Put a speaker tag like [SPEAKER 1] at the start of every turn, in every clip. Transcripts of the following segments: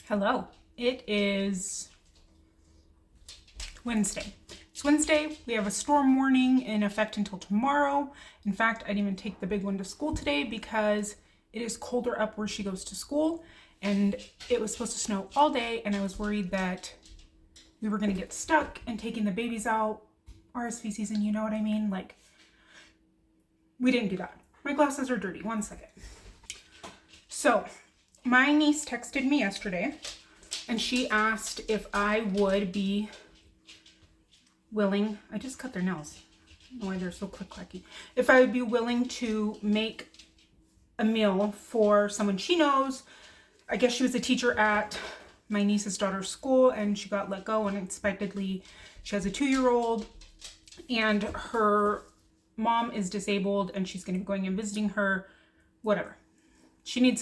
[SPEAKER 1] Hello. It is Wednesday. It's Wednesday. We have a storm warning in effect until tomorrow. In fact, I didn't even take the big one to school today because it is colder up where she goes to school, and it was supposed to snow all day, and I was worried that we were going to get stuck and taking the babies out RSV season, you know what I mean? Like, we didn't do that. My glasses are dirty. One second. So, my niece texted me yesterday and she asked if I would be willing, I just cut their nails. I don't know why they're so click-clacky. If I would be willing to make a meal for someone she knows. I guess she was a teacher at my niece's daughter's school and she got let go unexpectedly. She has a 2-year-old and her mom is disabled and she's going to be going and visiting her, whatever. She needs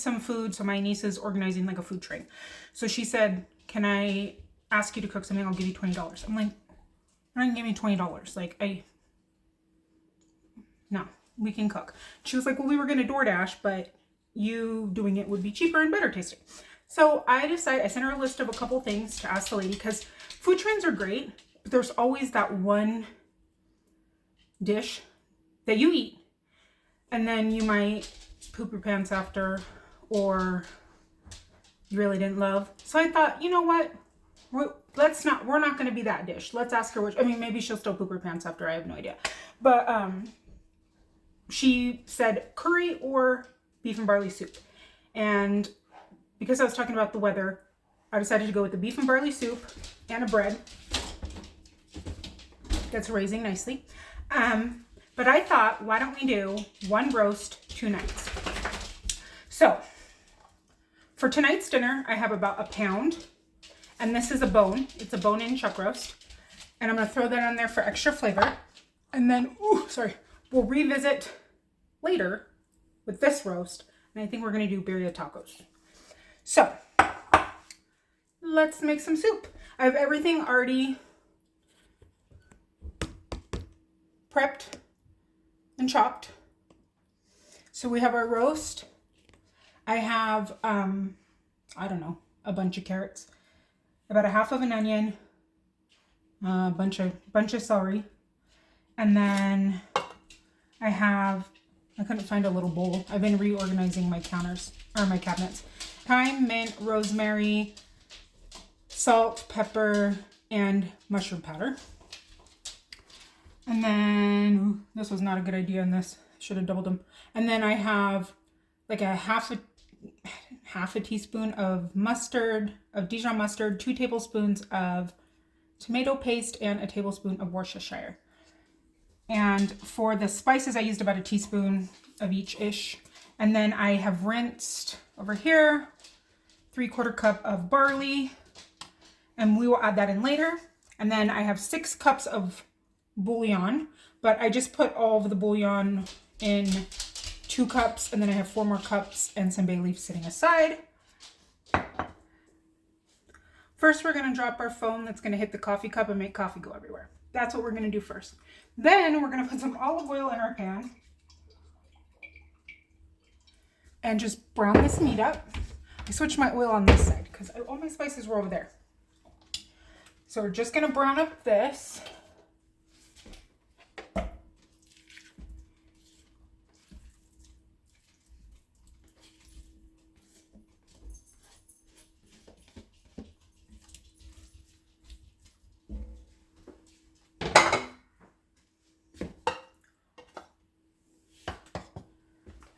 [SPEAKER 1] some food, so my niece is organizing like a food train. So she said, "Can I ask you to cook something? I'll give you $20." I'm like, "You're not gonna give me $20. Like, no, we can cook." She was like, "Well, we were gonna DoorDash, but you doing it would be cheaper and better tasting." So I sent her a list of a couple things to ask the lady, because food trains are great, but there's always that one dish that you eat and then you might poop your pants after, or you really didn't love. So I thought, you know what? We're not going to be that dish. Let's ask her which, I mean, maybe she'll still poop her pants after. I have no idea. But she said curry or beef and barley soup. And because I was talking about the weather, I decided to go with the beef and barley soup and a bread that's raising nicely. But I thought, why don't we do one roast, 2 nights? So for tonight's dinner, I have about a pound, and this is a bone. It's a bone-in chuck roast, and I'm going to throw that on there for extra flavor. And then, we'll revisit later with this roast, and I think we're going to do birria tacos. So let's make some soup. I have everything already prepped and chopped. So we have our roast. I have, I don't know, a bunch of carrots, about a half of an onion, a bunch of celery. And then I couldn't find a little bowl. I've been reorganizing my my cabinets. Thyme, mint, rosemary, salt, pepper, and mushroom powder. And then, this was not a good idea in this. Should have doubled them. And then I have like a half a teaspoon of Dijon mustard, 2 tablespoons of tomato paste, and a tablespoon of Worcestershire. And for the spices, I used about a teaspoon of each-ish. And then I have rinsed over here 3/4 cup of barley, and we will add that in later. And then I have 6 cups of bouillon, but I just put all of the bouillon in 2 cups, and then I have 4 more cups and some bay leaf sitting aside. First, we're going to drop our foam that's going to hit the coffee cup and make coffee go everywhere. That's what we're going to do first. Then we're going to put some olive oil in our pan and just brown this meat up. I switched my oil on this side because all my spices were over there. So we're just going to brown up this.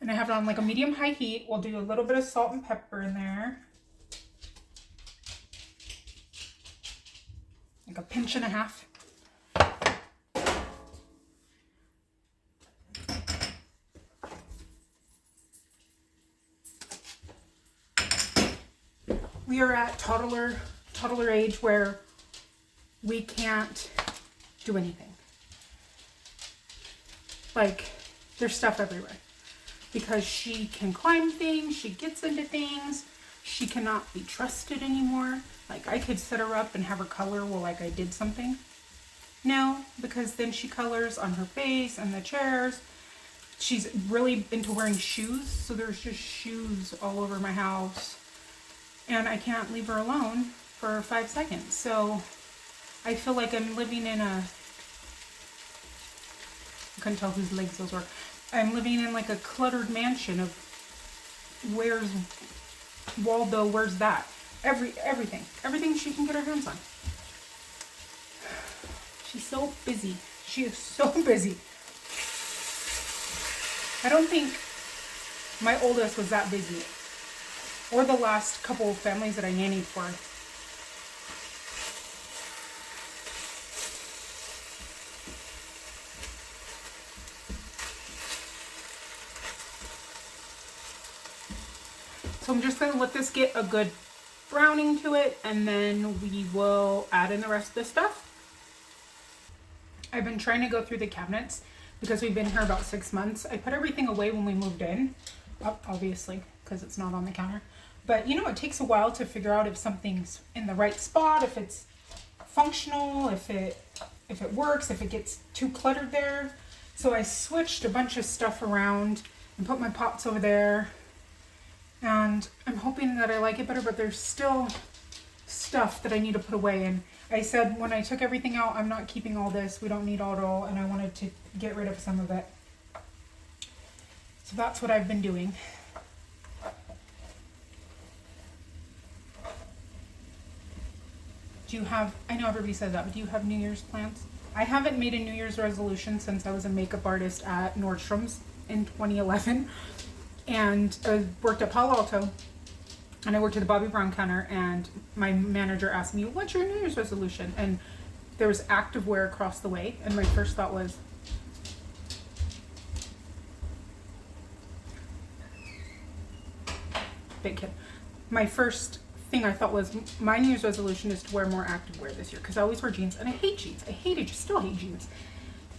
[SPEAKER 1] And I have it on like a medium-high heat. We'll do a little bit of salt and pepper in there. Like a pinch and a half. We are at toddler age where we can't do anything. Like, there's stuff everywhere. Because she can climb things, she gets into things, she cannot be trusted anymore. Like, I could set her up and have her color like I did something. No, because then she colors on her face and the chairs. She's really into wearing shoes, so there's just shoes all over my house. and I can't leave her alone for 5 seconds. So I feel like I'm living in a, I couldn't tell whose legs those were. I'm living in like a cluttered mansion of where's Waldo, where's that? Everything she can get her hands on. She's so busy. She is so busy. I don't think my oldest was that busy, or the last couple of families that I nannied for. So I'm just going to let this get a good browning to it, and then we will add in the rest of the stuff. I've been trying to go through the cabinets because we've been here about 6 months. I put everything away when we moved in, obviously, because it's not on the counter. But you know, it takes a while to figure out if something's in the right spot, if it's functional, if it works, if it gets too cluttered there. So I switched a bunch of stuff around and put my pots over there. And I'm hoping that I like it better, but there's still stuff that I need to put away. And I said when I took everything out, I'm not keeping all this. We don't need all it all, and I wanted to get rid of some of it. So that's what I've been doing. Do you have, I know everybody says that, but do you have New Year's plans? I haven't made a New Year's resolution since I was a makeup artist at Nordstrom's in 2011. And I worked at Palo Alto, and I worked at the Bobbi Brown counter, and my manager asked me, what's your New Year's resolution? And there was activewear across the way, and my first thought was, big kid. My first thing I thought was, my New Year's resolution is to wear more activewear this year, because I always wear jeans, and I hate jeans. Still hate jeans.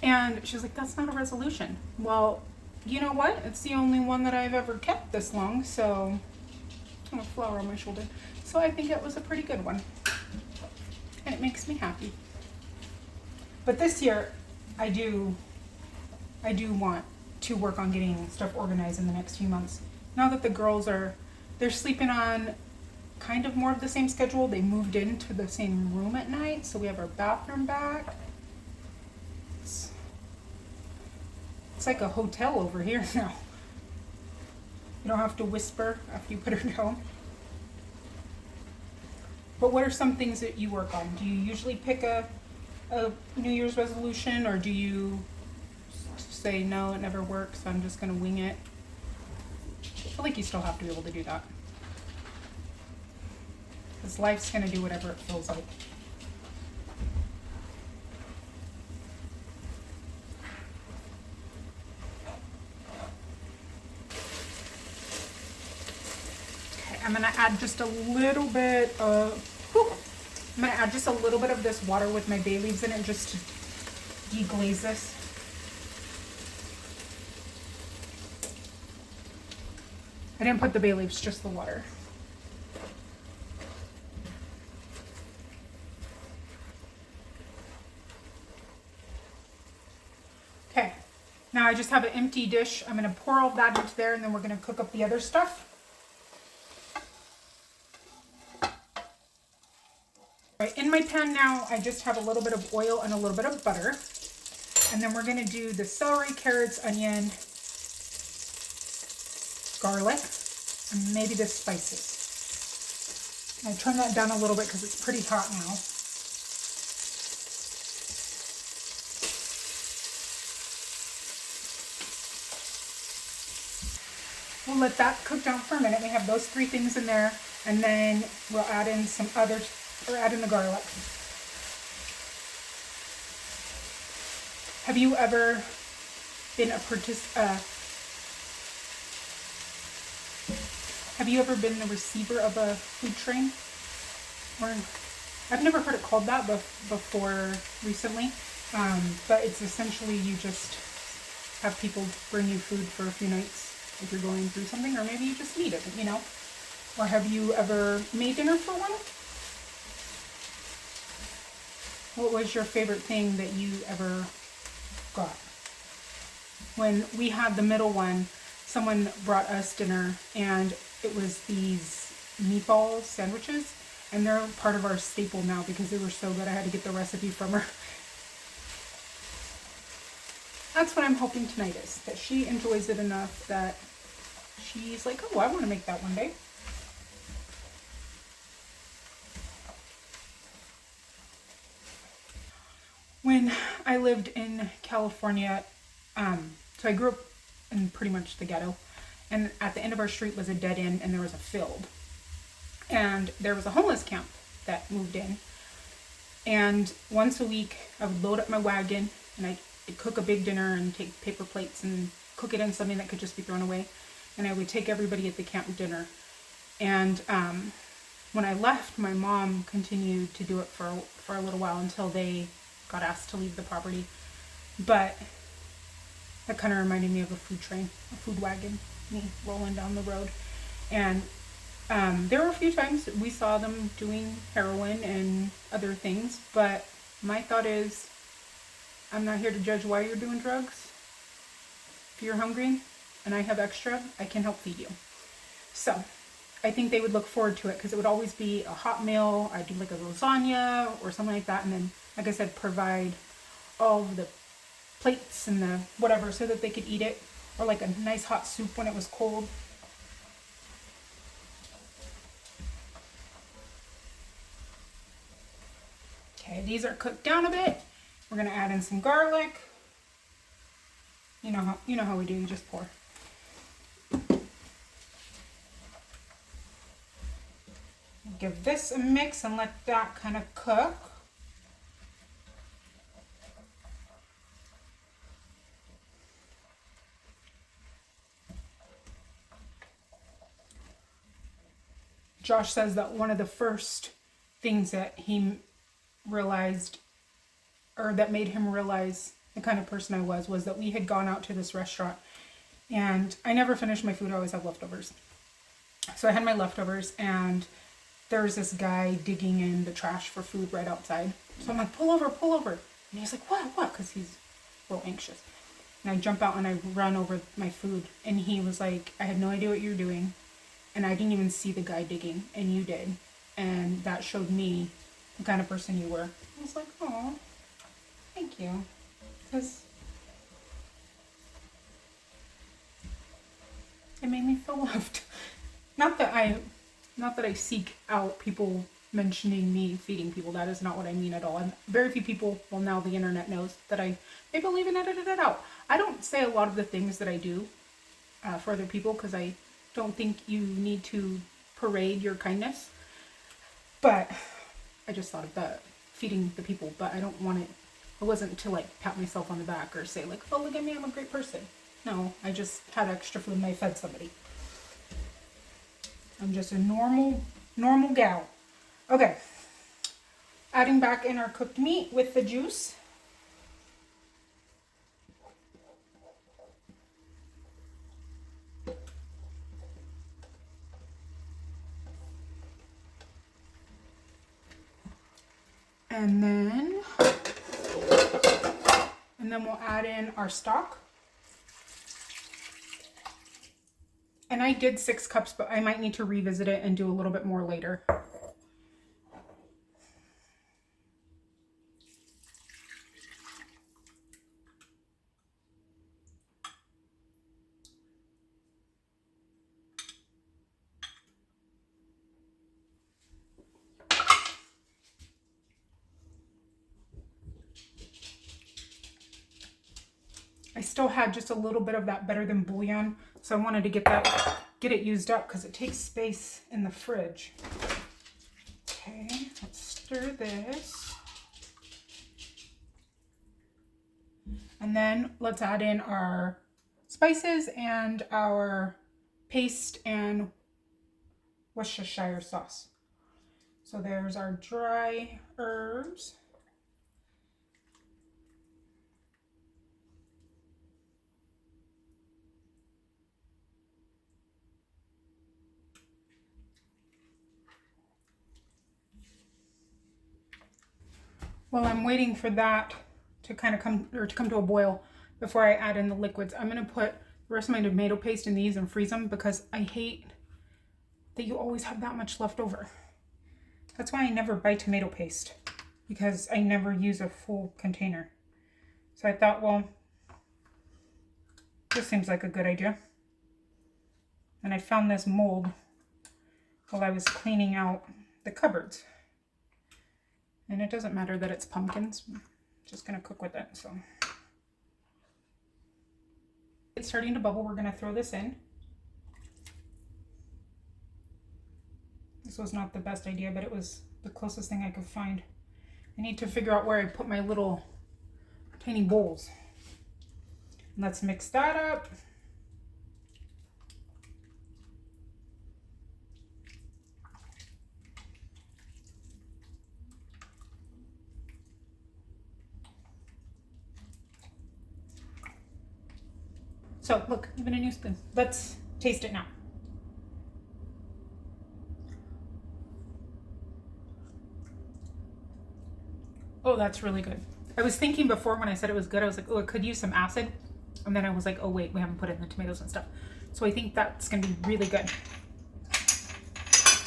[SPEAKER 1] And she was like, that's not a resolution. Well, you know what? It's the only one that I've ever kept this long, so I have a flower on my shoulder. So I think it was a pretty good one. And it makes me happy. But this year, I do want to work on getting stuff organized in the next few months. Now that the girls they're sleeping on kind of more of the same schedule. They moved into the same room at night, so we have our bathroom back. It's like a hotel over here now. You don't have to whisper after you put her down. But what are some things that you work on? Do you usually pick a New Year's resolution, or do you say, no, it never works, I'm just going to wing it? I feel like you still have to be able to do that. Because life's going to do whatever it feels like. I'm gonna add just a little bit of, I'm gonna add just a little bit of this water with my bay leaves in it just to deglaze this. I didn't put the bay leaves, just the water. Okay, now I just have an empty dish. I'm gonna pour all that into there, and then we're gonna cook up the other stuff. Right, in my pan now, I just have a little bit of oil and a little bit of butter. And then we're going to do the celery, carrots, onion, garlic, and maybe the spices. I turn that down a little bit because it's pretty hot now. We'll let that cook down for a minute. We have those three things in there, and then we'll add in some others. Or add in the garlic. Have you ever been the receiver of a food train? Or I've never heard it called that before recently, but it's essentially you just have people bring you food for a few nights if you're going through something, or maybe you just need it, you know? Or have you ever made dinner for one? What was your favorite thing that you ever got? When we had the middle one, someone brought us dinner, and it was these meatball sandwiches, and they're part of our staple now because they were so good I had to get the recipe from her. That's what I'm hoping tonight is, that she enjoys it enough that she's like, oh, I want to make that one day. When I lived in California, so I grew up in pretty much the ghetto, and at the end of our street was a dead end and there was a field. And there was a homeless camp that moved in. And once a week, I would load up my wagon and I'd cook a big dinner and take paper plates and cook it in something that could just be thrown away. And I would take everybody at the camp dinner. And when I left, my mom continued to do it for a little while until they got asked to leave the property. But that kind of reminded me of a food train, a food wagon, me rolling down the road. And there were a few times we saw them doing heroin and other things, but my thought is, I'm not here to judge why you're doing drugs. If you're hungry and I have extra, I can help feed you. So I think they would look forward to it because it would always be a hot meal. I'd do like a lasagna or something like that, and then, like I said, provide all of the plates and the whatever so that they could eat it, or like a nice hot soup when it was cold. Okay, these are cooked down a bit. We're gonna add in some garlic. You know how we do. You just pour. Give this a mix and let that kind of cook. Josh says that one of the first things that he realized, or that made him realize the kind of person I was that we had gone out to this restaurant and I never finished my food. I always have leftovers. So I had my leftovers and there was this guy digging in the trash for food right outside. So I'm like, pull over. And he's like, what? Because he's real anxious. And I jump out and I run over my food. And he was like, I had no idea what you were doing. And I didn't even see the guy digging. And you did. And that showed me the kind of person you were. I was like, oh, thank you. Because it made me feel loved. Not that I seek out people mentioning me feeding people. That is not what I mean at all. And very few people, well, now the internet knows that I maybe I'll even edit it out. I don't say a lot of the things that I do for other people because I don't think you need to parade your kindness. But I just thought of that, feeding the people. But I don't want it. It wasn't to like pat myself on the back or say like, oh, look at me, I'm a great person. No, I just had extra food and I fed somebody. I'm just a normal gal. Okay. Adding back in our cooked meat with the juice. And then we'll add in our stock. And I did 6 cups, but I might need to revisit it and do a little bit more later. I still had just a little bit of that better than bouillon, so I wanted to get it used up because it takes space in the fridge. Okay, let's stir this. And then let's add in our spices and our paste and Worcestershire sauce. So there's our dry herbs. While I'm waiting for that to kind of come to a boil before I add in the liquids, I'm going to put the rest of my tomato paste in these and freeze them because I hate that you always have that much left over. That's why I never buy tomato paste, because I never use a full container. So I thought, well, this seems like a good idea. And I found this mold while I was cleaning out the cupboards. And it doesn't matter that it's pumpkins. I'm just going to cook with it. So it's starting to bubble. We're going to throw this in. This was not the best idea, but it was the closest thing I could find. I need to figure out where I put my little tiny bowls. And let's mix that up. So look, even a new spoon. Let's taste it now. Oh, that's really good. I was thinking before when I said it was good, I was like, oh, it could use some acid. And then I was like, oh wait, we haven't put in the tomatoes and stuff. So I think that's gonna be really good.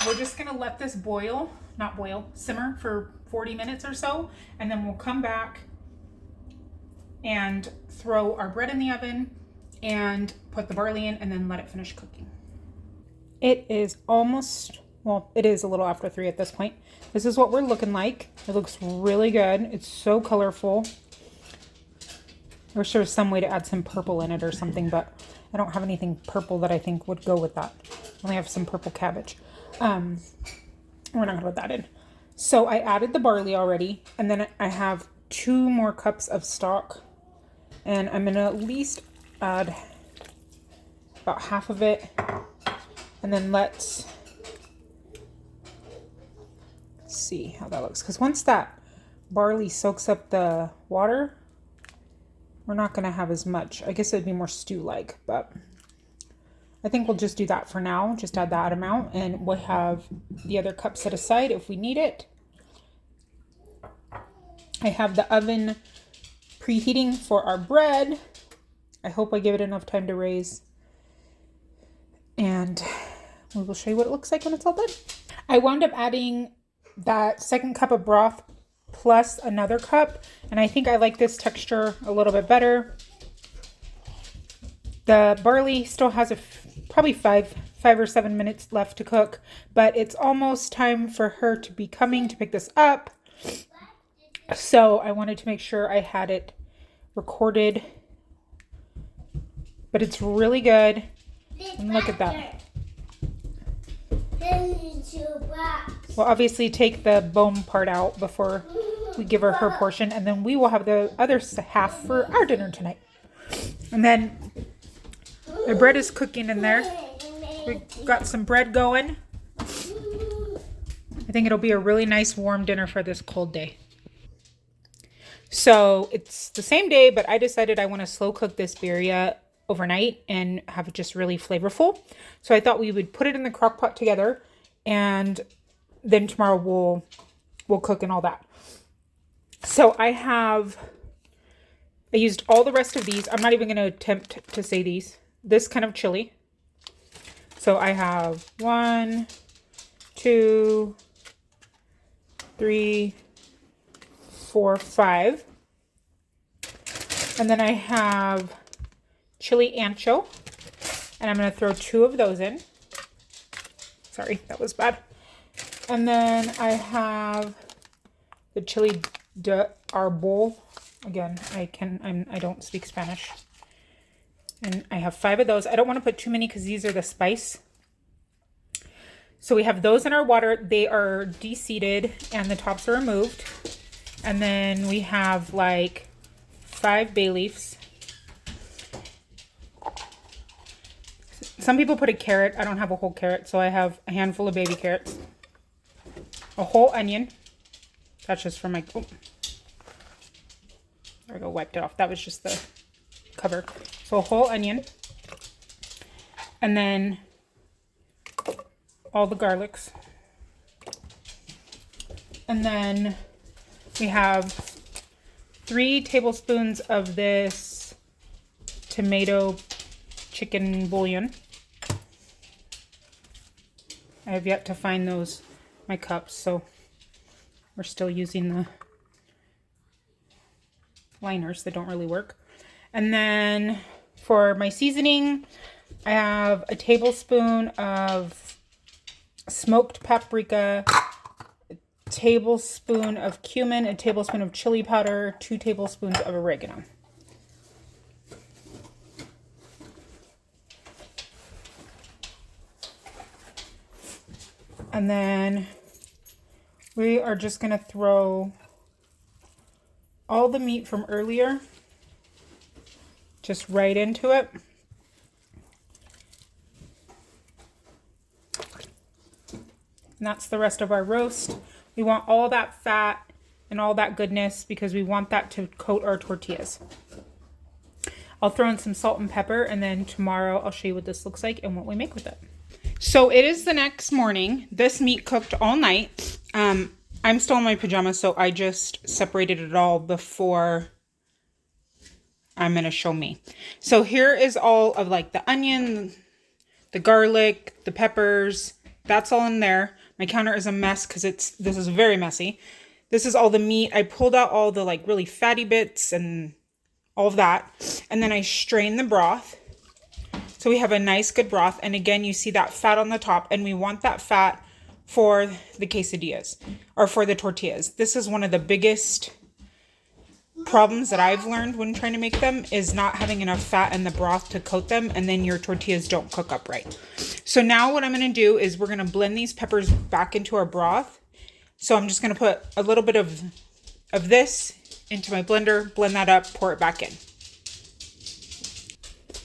[SPEAKER 1] We're just gonna let this simmer for 40 minutes or so. And then we'll come back and throw our bread in the oven and put the barley in and then let it finish cooking. It is almost, well, it is a little after 3 at this point. This is what we're looking like. It looks really good. It's so colorful. I wish there was some way to add some purple in it or something, but I don't have anything purple that I think would go with that. I only have some purple cabbage. We're not gonna put that in. So I added the barley already, and then I have 2 more cups of stock, and I'm gonna at least add about half of it, and then let's see how that looks, because once that barley soaks up the water, we're not going to have as much. I guess it'd be more stew-like, but I think we'll just do that for now. Just add that amount, and we'll have the other cup set aside if we need it. I have the oven preheating for our bread. I hope I give it enough time to raise, and we will show you what it looks like when it's all done. I wound up adding that 2nd cup of broth plus another cup, and I think I like this texture a little bit better. The barley still has probably 5 or 7 minutes left to cook, but it's almost time for her to be coming to pick this up. So I wanted to make sure I had it recorded, but it's really good. And look at that. We'll obviously take the bone part out before we give her her portion, and then we will have the other half for our dinner tonight. And then the bread is cooking in there. We got some bread going. I think it'll be a really nice warm dinner for this cold day. So it's the same day, but I decided I want to slow cook this birria overnight and have it just really flavorful. So I thought we would put it in the crock pot together, and then tomorrow we'll cook and all that. So I used all the rest of these. I'm not even going to attempt to say these. This kind of chili. So I have 1, 2, 3, 4, 5. And then I have chili ancho. And I'm going to throw 2 of those in. Sorry, that was bad. And then I have the chili de arbol. Again, I don't speak Spanish. And I have 5 of those. I don't want to put too many because these are the spice. So we have those in our water. They are de-seeded and the tops are removed. And then we have like 5 bay leaves. Some people put a carrot. I don't have a whole carrot, so I have a handful of baby carrots. A whole onion. That's just for my... Oh. There we go, wiped it off. That was just the cover. So a whole onion. And then all the garlics. And then we have 3 tablespoons of this tomato chicken bouillon. I I have yet to find my cups, so we're still using the liners that don't really work. And then for my seasoning, I have a tablespoon of smoked paprika, a tablespoon of cumin, a tablespoon of chili powder, 2 tablespoons of oregano. And then we are just going to throw all the meat from earlier just right into it. And that's the rest of our roast. We want all that fat and all that goodness because we want that to coat our tortillas. I'll throw in some salt and pepper, and then tomorrow I'll show you what this looks like and what we make with it. So it is the next morning. This meat cooked all night. I'm still in my pajamas, so I just separated it all before I'm going to show me. So here is all of like the onion, the garlic, the peppers. That's all in there. My counter is a mess because this is very messy. This is all the meat. I pulled out all the like really fatty bits and all of that. And then I strained the broth. So we have a nice good broth. And again, you see that fat on the top, and we want that fat for the quesadillas or for the tortillas. This is one of the biggest problems that I've learned when trying to make them is not having enough fat in the broth to coat them, and then your tortillas don't cook up right. So now what I'm going to do is we're going to blend these peppers back into our broth. So I'm just going to put a little bit of this into my blender, blend that up, pour it back in.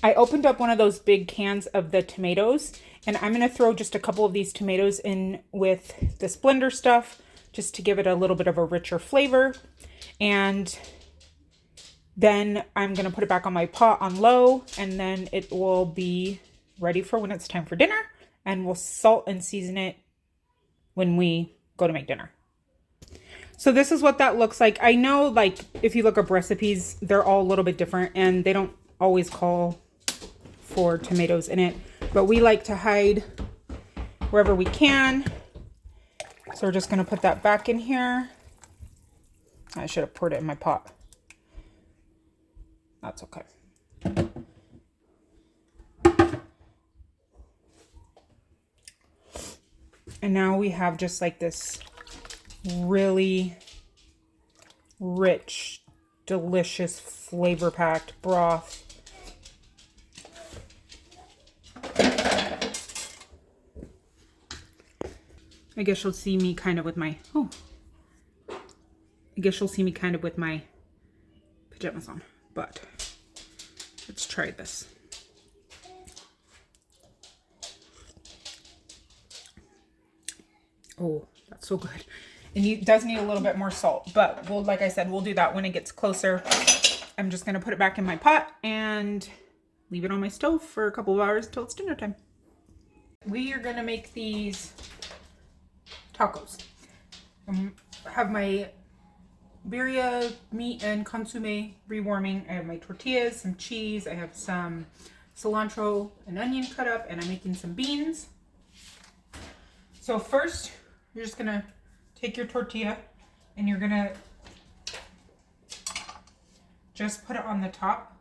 [SPEAKER 1] I opened up one of those big cans of the tomatoes, and I'm going to throw just a couple of these tomatoes in with this blender stuff just to give it a little bit of a richer flavor. And then I'm going to put it back on my pot on low, and then it will be ready for when it's time for dinner, and we'll salt and season it when we go to make dinner. So this is what that looks like. I know, like, if you look up recipes, they're all a little bit different, and they don't always call for tomatoes in it, but we like to hide wherever we can. So we're just going to put that back in here. I should have poured it in my pot. That's okay. And now we have just like this really rich, delicious, flavor-packed broth. I guess you'll see me kind of with my, pajamas on, but let's try this. Oh, that's so good. And it does need a little bit more salt, but like I said, we'll do that when it gets closer. I'm just going to put it back in my pot and leave it on my stove for a couple of hours until it's dinner time. We are going to make these tacos. I have my birria meat and consomme rewarming. I have my tortillas, some cheese. I have some cilantro and onion cut up, and I'm making some beans. So first, you're just gonna take your tortilla and you're gonna just put it on the top.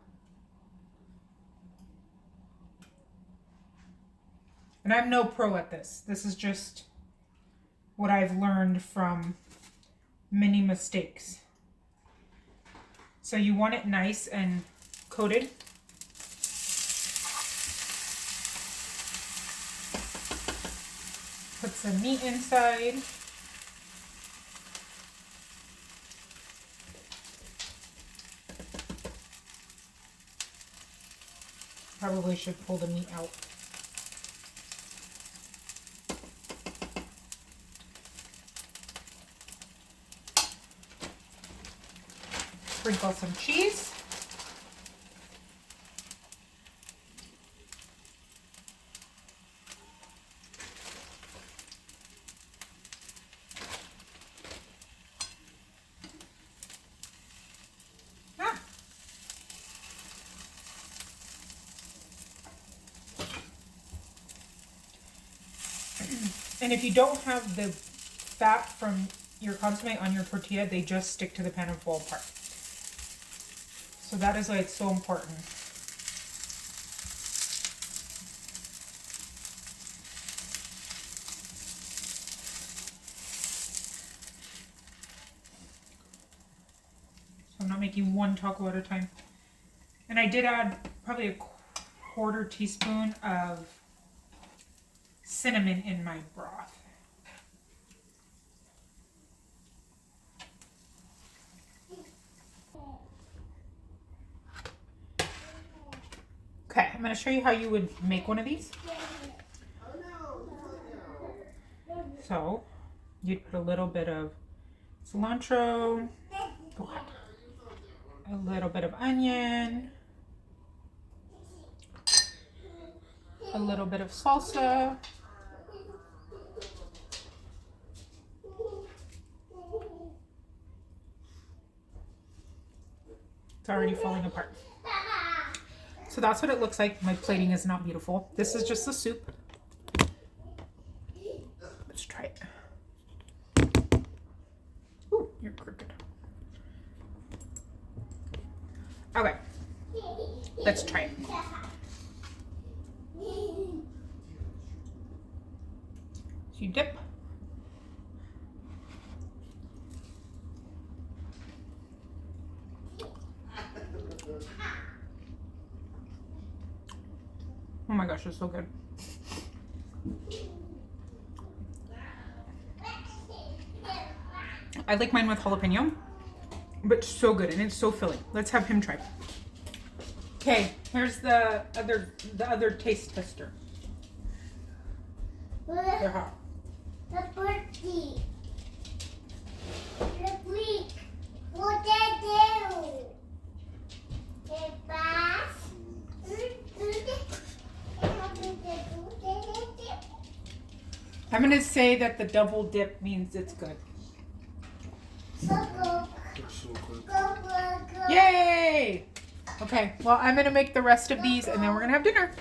[SPEAKER 1] And I'm no pro at this. This is just what I've learned from many mistakes. So you want it nice and coated. Put some meat inside. Probably should pull the meat out. Sprinkle some cheese. And if you don't have the fat from your consomme on your tortilla, they just stick to the pan and fall apart. So that is why it's so important. So I'm not making one taco at a time. And I did add probably a quarter teaspoon of cinnamon in my broth. Okay, I'm going to show you how you would make one of these. So, you'd put a little bit of cilantro, a little bit of onion, a little bit of salsa, it's already falling apart. So that's what it looks like. My plating is not beautiful. This is just the soup. Let's try it. Ooh, you're crooked. Okay, let's try it. So you dip. Oh my gosh, it's so good. I like mine with jalapeno, but so good and it's so filling. Let's have him try. Okay, here's the other taste tester. They're hot. I'm going to say that the double dip means it's good. Yay! Okay, well, I'm going to make the rest of these and then we're going to have dinner.